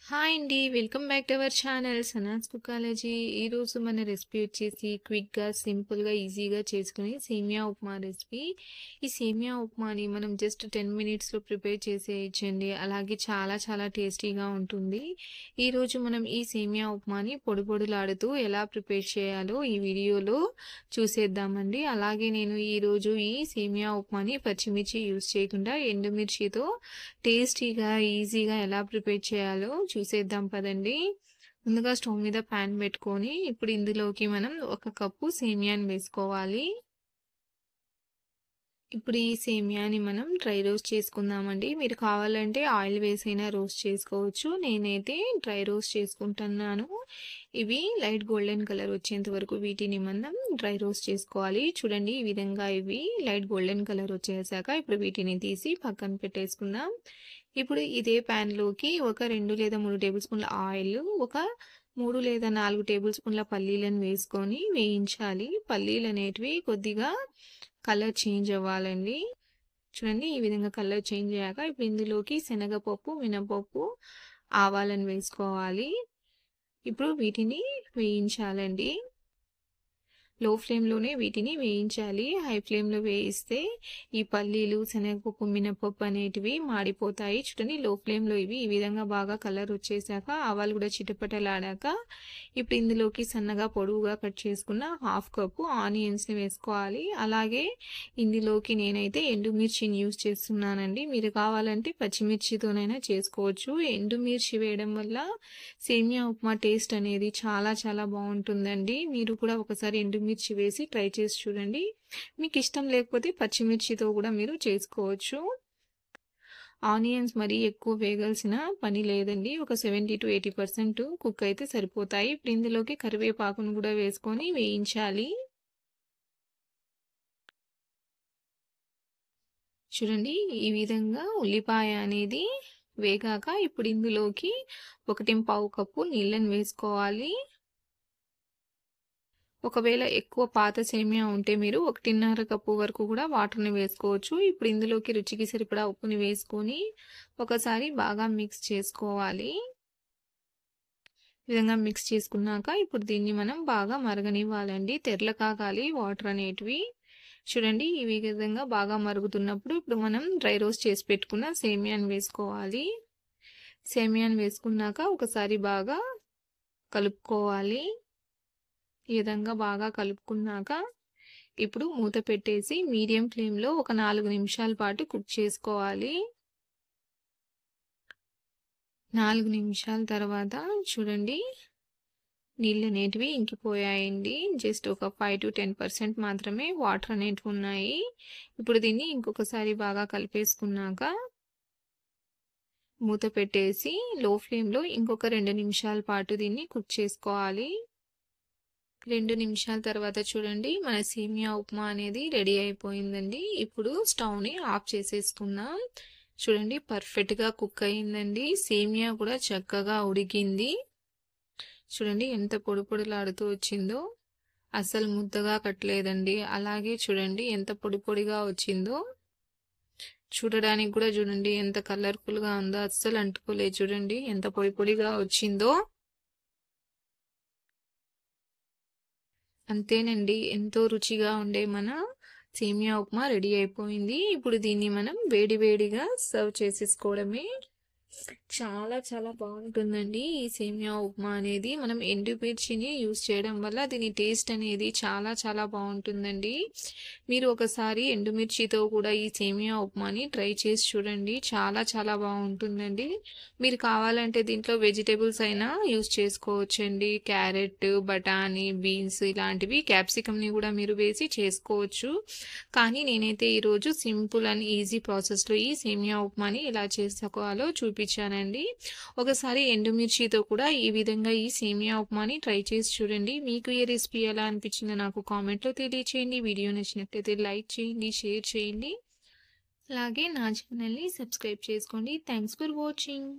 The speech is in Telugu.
హాయ్ అండి. Welcome back to our channel Sanas కుకాలజీ. ఈరోజు మన రెసిపీ వచ్చేసి క్విక్‌గా, సింపుల్‌గా, ఈజీగా చేసుకునే సేమియా ఉప్మా రెసిపీ. ఈ సేమియా ఉప్మాని మనం జస్ట్ 10 మినిట్స్‌లో ప్రిపేర్ చేసేయొచ్చండి. అలాగే చాలా చాలా టేస్టీగా ఉంటుంది. ఈరోజు మనం ఈ సేమియా ఉప్మాని పొడి పొడిలాడుతూ ఎలా ప్రిపేర్ చేయాలో ఈ వీడియోలో చూసేద్దామండి. అలాగే నేను ఈరోజు ఈ సేమియా ఉప్మాని పచ్చిమిర్చి యూజ్ చేయకుండా ఎండుమిర్చితో టేస్టీగా, ఈజీగా ఎలా ప్రిపేర్ చేయాలో చూసేద్దాం పదండి. ముందుగా స్టవ్ మీద పాన్ పెట్టుకొని ఇప్పుడు ఇందులోకి మనం 1 కప్పు సేమియాని వేసుకోవాలి. ఇప్పుడు ఈ సేమియాని మనం డ్రై రోస్ట్ చేసుకుందామండి. మీరు కావాలంటే ఆయిల్ వేసైనా రోస్ట్ చేసుకోవచ్చు. నేనైతే డ్రై రోస్ట్ చేసుకుంటున్నాను. ఇవి లైట్ గోల్డెన్ కలర్ వచ్చేంత వరకు వీటిని మనం డ్రై రోస్ట్ చేసుకోవాలి. చూడండి ఈ విధంగా ఇవి లైట్ గోల్డెన్ కలర్ వచ్చేసాక ఇప్పుడు వీటిని తీసి పక్కన పెట్టేసుకుందాం. ఇప్పుడు ఇదే ప్యాన్లోకి ఒక 2 లేదా 3 టేబుల్ స్పూన్ల ఆయిల్, ఒక 3 లేదా 4 టేబుల్ స్పూన్ల పల్లీలను వేసుకొని వేయించాలి. పల్లీలు అనేటివి కొద్దిగా కలర్ చేంజ్ అవ్వాలండి. చూడండి ఈ విధంగా కలర్ చేంజ్ అయ్యాక ఇప్పుడు ఇందులోకి శనగపప్పు, మినపప్పు, ఆవాలను వేసుకోవాలి. ఇప్పుడు వీటిని వేయించాలండి. లో ఫ్లేమ్లోనే వీటిని వేయించాలి. హై ఫ్లేమ్లో వేయిస్తే ఈ పల్లీలు, శనగపప్పు, మినపప్పు అనేటివి మాడిపోతాయి. చూడండి లో ఫ్లేమ్లో ఇవి ఈ విధంగా బాగా కలర్ వచ్చేసాక ఆవాలు కూడా చిటపటలాడాక ఇప్పుడు ఇందులోకి సన్నగా పొడవుగా కట్ చేసుకున్న హాఫ్ కప్పు ఆనియన్స్ని వేసుకోవాలి. అలాగే ఇందులోకి నేనైతే ఎండుమిర్చిని యూజ్ చేస్తున్నానండి. మీరు కావాలంటే పచ్చిమిర్చితోనైనా చేసుకోవచ్చు. ఎండుమిర్చి వేయడం వల్ల సేమియా ఉప్మా టేస్ట్ అనేది చాలా చాలా బాగుంటుందండి. మీరు కూడా ఒకసారి ఎండుమిర్చి వేసి ట్రై చేసి చూడండి. మీకు ఇష్టం లేకపోతే పచ్చిమిర్చితో కూడా మీరు చేసుకోవచ్చు. ఆనియన్స్ మరీ ఎక్కువ వేగాల్సిన పని లేదండి. ఒక 70-80% కుక్ అయితే సరిపోతాయి. ఇప్పుడు ఇందులోకి కరివేపాకును కూడా వేసుకొని వేయించాలి. చూడండి ఈ విధంగా ఉల్లిపాయ అనేది వేగాక ఇప్పుడు ఇందులోకి 1.5 కప్పు నీళ్ళని వేసుకోవాలి. ఒకవేళ ఎక్కువ పాత సేమియా ఉంటే మీరు 1.5 కప్పు వరకు కూడా వాటర్ని వేసుకోవచ్చు. ఇప్పుడు ఇందులోకి రుచికి సరిపడా ఉప్పుని వేసుకొని ఒకసారి బాగా మిక్స్ చేసుకోవాలి. ఈ విధంగా మిక్స్ చేసుకున్నాక ఇప్పుడు దీన్ని మనం బాగా మరగనివ్వాలండి. తెరల కాగాలి వాటర్ అనేటివి. చూడండి ఈ విధంగా బాగా మరుగుతున్నప్పుడు ఇప్పుడు మనం డ్రై రోస్ట్ చేసి పెట్టుకున్న సేమియాని వేసుకోవాలి. సేమియాని వేసుకున్నాక ఒకసారి బాగా కలుపుకోవాలి. ఈ విధంగా బాగా కలుపుకున్నాక ఇప్పుడు మూత పెట్టేసి మీడియం ఫ్లేమ్లో ఒక 4 నిమిషాల పాటు కుక్ చేసుకోవాలి. 4 నిమిషాల తర్వాత చూడండి నీళ్ళు అనేటివి ఇంకిపోయాయండి. జస్ట్ ఒక 5-10% మాత్రమే వాటర్ అనేటివి ఉన్నాయి. ఇప్పుడు దీన్ని ఇంకొకసారి బాగా కలిపేసుకున్నాక మూత పెట్టేసి లో ఫ్లేమ్లో ఇంకొక 2 నిమిషాల పాటు దీన్ని కుక్ చేసుకోవాలి. 2 నిమిషాల తర్వాత చూడండి మన సేమియా ఉప్మా అనేది రెడీ అయిపోయిందండి. ఇప్పుడు స్టవ్ని ఆఫ్ చేసేసుకుందాం. చూడండి పర్ఫెక్ట్గా కుక్ అయిందండి. సేమియా కూడా చక్కగా ఉడికింది. చూడండి ఎంత పొడి పొడిలాడుతూ వచ్చిందో, అసలు ముద్దగా కట్టలేదండి. అలాగే చూడండి ఎంత పొడి పొడిగా వచ్చిందో. చూడడానికి కూడా చూడండి ఎంత కలర్ఫుల్గా ఉందో, అస్సలు అంటుకోలేదు. చూడండి ఎంత పొడి పొడిగా వచ్చిందో. అంతేనండి ఎంతో రుచిగా ఉండే మన సేమియా ఉప్మా రెడీ అయిపోయింది. ఇప్పుడు దీన్ని మనం వేడి వేడిగా సర్వ్ చేసేసుకోవడమే. చాలా చాలా బాగుంటుందండి ఈ సేమియా ఉప్మా అనేది. మనం ఎండుమిర్చిని యూజ్ చేయడం వల్ల దీని టేస్ట్ అనేది చాలా చాలా బాగుంటుందండి. మీరు ఒకసారి ఎండుమిర్చితో కూడా ఈ సేమియా ఉప్మాని ట్రై చేసి చూడండి. చాలా చాలా బాగుంటుందండి. మీరు కావాలంటే దీంట్లో వెజిటేబుల్స్ అయినా యూజ్ చేసుకోవచ్చండి. క్యారెట్, బఠానీ, బీన్స్ ఇలాంటివి, క్యాప్సికమ్ని కూడా మీరు వేసి చేసుకోవచ్చు. కానీ నేనైతే ఈరోజు సింపుల్ అండ్ ఈజీ ప్రాసెస్లో ఈ సేమియా ఉప్మాని ఎలా చేసుకోవాలో చూపించానండి. ఒకసారి ఎండుమిర్చితో కూడా ఈ విధంగా ఈ సేమియా ఉప్మాని ట్రై చేసి చూడండి. మీకు ఈ రెసిపీ ఎలా అనిపించిందో నాకు కామెంట్లో తెలియచేయండి. వీడియో నచ్చినట్లయితే లైక్ చేయండి, షేర్ చేయండి. అలాగే నా ఛానల్ని సబ్స్క్రైబ్ చేసుకోండి. Thanks for watching.